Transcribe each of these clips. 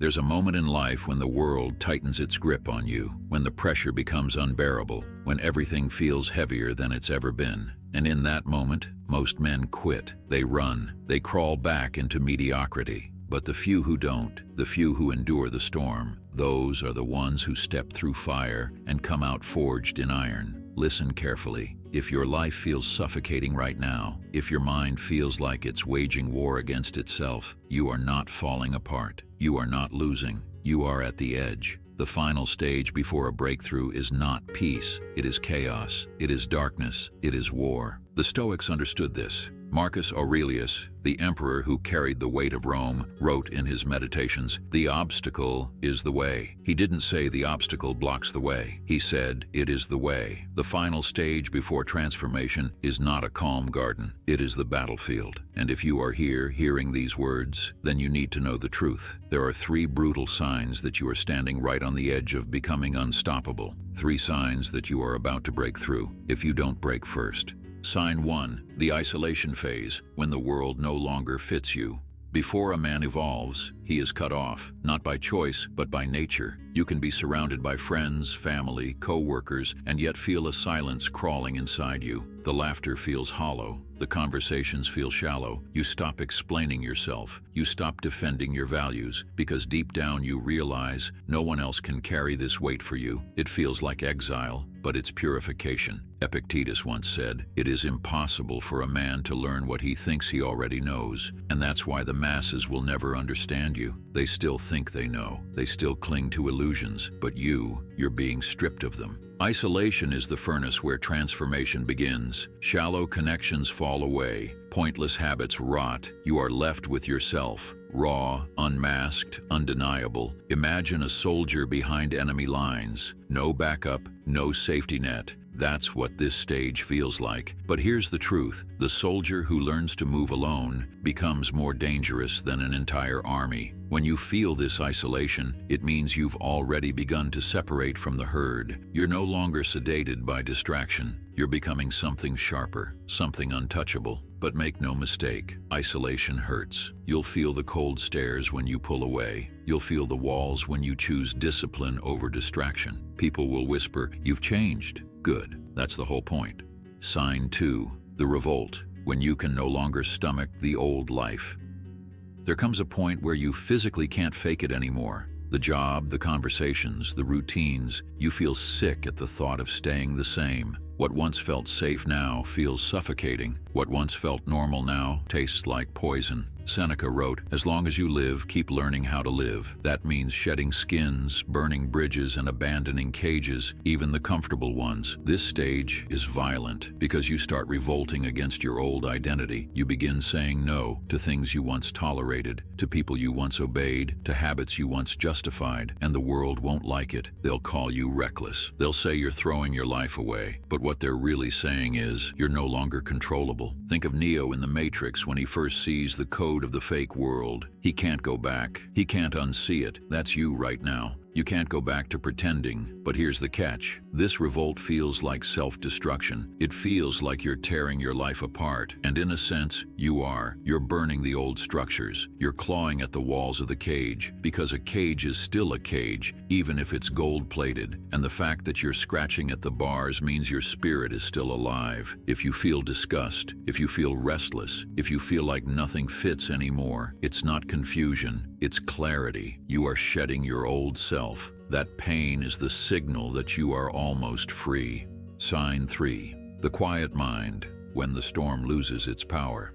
There's a moment in life when the world tightens its grip on you, when the pressure becomes unbearable, when everything feels heavier than it's ever been. And in that moment, most men quit. They run. They crawl back into mediocrity. But the few who don't, the few who endure the storm, those are the ones who step through fire and come out forged in iron. Listen carefully. If your life feels suffocating right now, if your mind feels like it's waging war against itself, you are not falling apart. You are not losing. You are at the edge. The final stage before a breakthrough is not peace. It is chaos. It is darkness. It is war. The Stoics understood this. Marcus Aurelius, the emperor who carried the weight of Rome, wrote in his Meditations, "The obstacle is the way." He didn't say the obstacle blocks the way. He said, it is the way. The final stage before transformation is not a calm garden. It is the battlefield. And if you are here hearing these words, then you need to know the truth. There are 3 brutal signs that you are standing right on the edge of becoming unstoppable. 3 signs that you are about to break through, if you don't break first. Sign 1, the isolation phase, when the world no longer fits you. Before a man evolves, he is cut off, not by choice, but by nature. You can be surrounded by friends, family, co-workers, and yet feel a silence crawling inside you. The laughter feels hollow. The conversations feel shallow. You stop explaining yourself. You stop defending your values, because deep down you realize no one else can carry this weight for you. It feels like exile, but it's purification. Epictetus once said, "It is impossible for a man to learn what he thinks he already knows, and that's why the masses will never understand you. They still think they know. They still cling to illusions, but you're being stripped of them." Isolation is the furnace where transformation begins. Shallow connections fall away. Pointless habits rot. You are left with yourself, raw, unmasked, undeniable. Imagine a soldier behind enemy lines. No backup, no safety net. That's what this stage feels like. But here's the truth. The soldier who learns to move alone becomes more dangerous than an entire army. When you feel this isolation, it means you've already begun to separate from the herd. You're no longer sedated by distraction. You're becoming something sharper, something untouchable. But make no mistake, isolation hurts. You'll feel the cold stares when you pull away. You'll feel the walls when you choose discipline over distraction. People will whisper, "You've changed." Good. That's the whole point. Sign 2, the revolt, when you can no longer stomach the old life. There comes a point where you physically can't fake it anymore. The job, the conversations, the routines, you feel sick at the thought of staying the same. What once felt safe now feels suffocating. What once felt normal now tastes like poison. Seneca wrote, "As long as you live, keep learning how to live." That means shedding skins, burning bridges, and abandoning cages, even the comfortable ones. This stage is violent because you start revolting against your old identity. You begin saying no to things you once tolerated, to people you once obeyed, to habits you once justified, and the world won't like it. They'll call you reckless. They'll say you're throwing your life away. But what they're really saying is, you're no longer controllable. Think of Neo in The Matrix when he first sees the code of the fake world. He can't go back. He can't unsee it. That's you right now. You can't go back to pretending. But here's the catch. This revolt feels like self-destruction. It feels like you're tearing your life apart. And in a sense, you are. You're burning the old structures. You're clawing at the walls of the cage. Because a cage is still a cage, even if it's gold-plated. And the fact that you're scratching at the bars means your spirit is still alive. If you feel disgust, if you feel restless, if you feel like nothing fits anymore, it's not confusion. It's clarity. You are shedding your old self. That pain is the signal that you are almost free. Sign 3, the quiet mind, when the storm loses its power.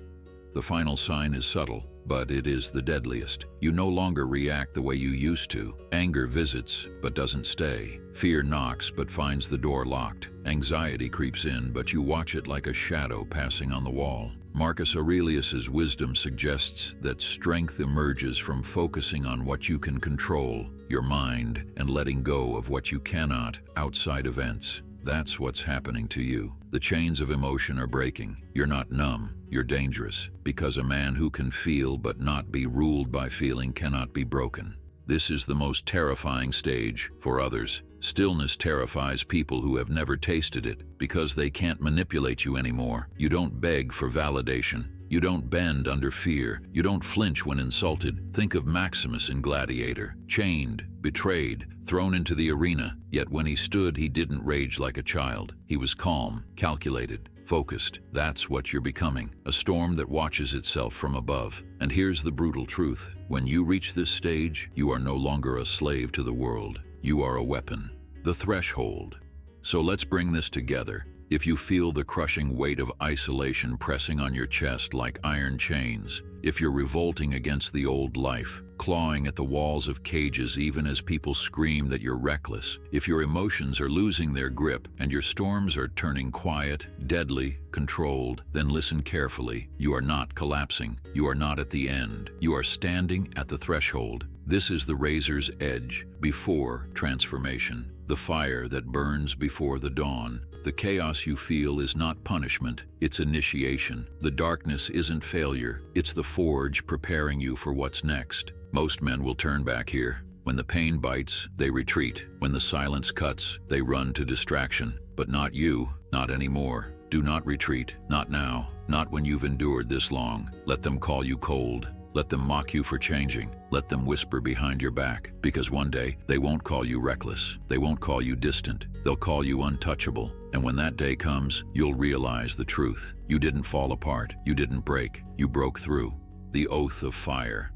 The final sign is subtle, but it is the deadliest. You no longer react the way you used to. Anger visits, but doesn't stay. Fear knocks, but finds the door locked. Anxiety creeps in, but you watch it like a shadow passing on the wall. Marcus Aurelius's wisdom suggests that strength emerges from focusing on what you can control, your mind, and letting go of what you cannot, outside events. That's what's happening to you. The chains of emotion are breaking. You're not numb, you're dangerous, because a man who can feel but not be ruled by feeling cannot be broken. This is the most terrifying stage. For others, Stillness terrifies people who have never tasted it because they can't manipulate you anymore. You don't beg for validation. You don't bend under fear. You don't flinch when insulted. Think of Maximus in Gladiator. Chained, betrayed, thrown into the arena. Yet when he stood, he didn't rage like a child. He was calm, calculated, focused. That's what you're becoming. A storm that watches itself from above. And here's the brutal truth. When you reach this stage, you are no longer a slave to the world. You are a weapon. The threshold. So let's bring this together. If you feel the crushing weight of isolation pressing on your chest like iron chains, if you're revolting against the old life, clawing at the walls of cages even as people scream that you're reckless, if your emotions are losing their grip and your storms are turning quiet, deadly, controlled, then listen carefully. You are not collapsing. You are not at the end. You are standing at the threshold. This is the razor's edge before transformation, the fire that burns before the dawn. The chaos you feel is not punishment, it's initiation. The darkness isn't failure, it's the forge preparing you for what's next. Most men will turn back here. When the pain bites, they retreat. When the silence cuts, they run to distraction. But not you, not anymore. Do not retreat, not now, not when you've endured this long. Let them call you cold. Let them mock you for changing. Let them whisper behind your back. Because one day, they won't call you reckless. They won't call you distant. They'll call you untouchable. And when that day comes, you'll realize the truth. You didn't fall apart. You didn't break. You broke through. The oath of fire.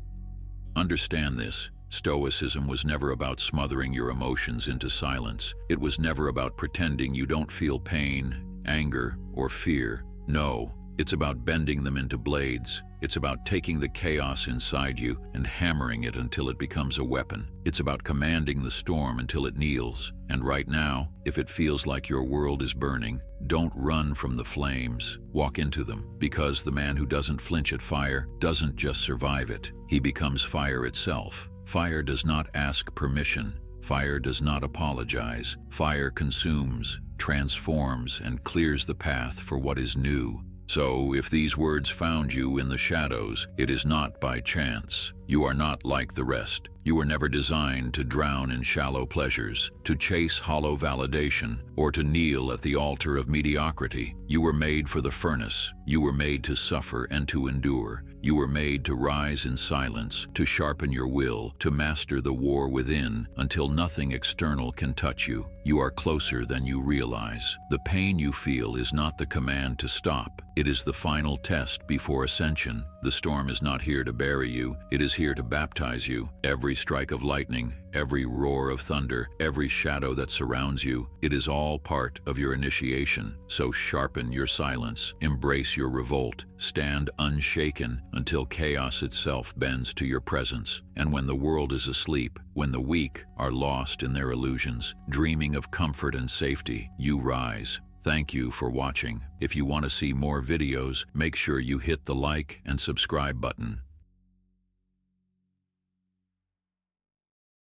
Understand this. Stoicism was never about smothering your emotions into silence. It was never about pretending you don't feel pain, anger, or fear. No, it's about bending them into blades. It's about taking the chaos inside you and hammering it until it becomes a weapon. It's about commanding the storm until it kneels. And right now, if it feels like your world is burning, don't run from the flames. Walk into them, because the man who doesn't flinch at fire doesn't just survive it. He becomes fire itself. Fire does not ask permission. Fire does not apologize. Fire consumes, transforms, and clears the path for what is new. So, if these words found you in the shadows, it is not by chance. You are not like the rest. You were never designed to drown in shallow pleasures, to chase hollow validation, or to kneel at the altar of mediocrity. You were made for the furnace. You were made to suffer and to endure. You were made to rise in silence, to sharpen your will, to master the war within until nothing external can touch you. You are closer than you realize. The pain you feel is not the command to stop. It is the final test before ascension. The storm is not here to bury you. It is here to baptize you. Every strike of lightning, every roar of thunder, every shadow that surrounds you, it is all part of your initiation. So sharpen your silence, embrace your revolt, stand unshaken until chaos itself bends to your presence. And when the world is asleep, when the weak are lost in their illusions, dreaming of comfort and safety, you rise. Thank you for watching. If you want to see more videos, make sure you hit the like and subscribe button.